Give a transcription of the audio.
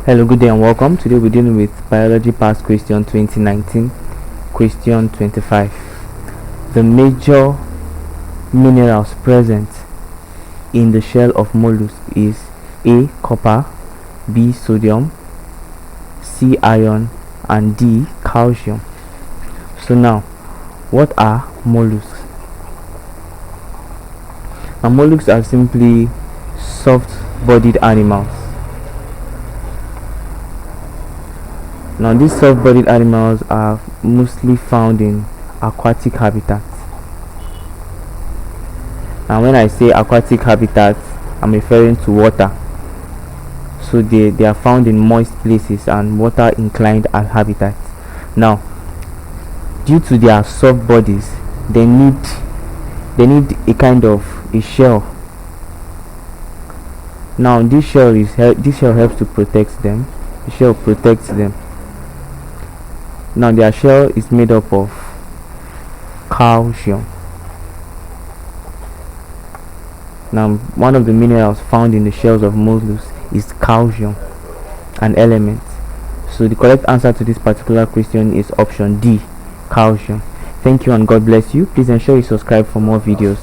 Hello, good day and welcome. Today we're dealing with Biology Past Question 2019, Question 25. The major minerals present in the shell of mollusk is A. Copper, B. Sodium, C. Iron, and D. Calcium. So now, what are mollusks? Now, mollusks are simply soft-bodied animals. Now, these soft-bodied animals are mostly found in aquatic habitats. And when I say aquatic habitats, I'm referring to water. So they are found in moist places and water-inclined habitats. Now, due to their soft bodies, they need a kind of a shell. Now, this shell helps to protect them. The shell protects them. Now, their shell is made up of calcium. Now, one of the minerals found in the shells of mollusks is calcium, an element. So the correct answer to this particular question is option D, calcium. Thank you and God bless you. Please ensure you subscribe for more videos.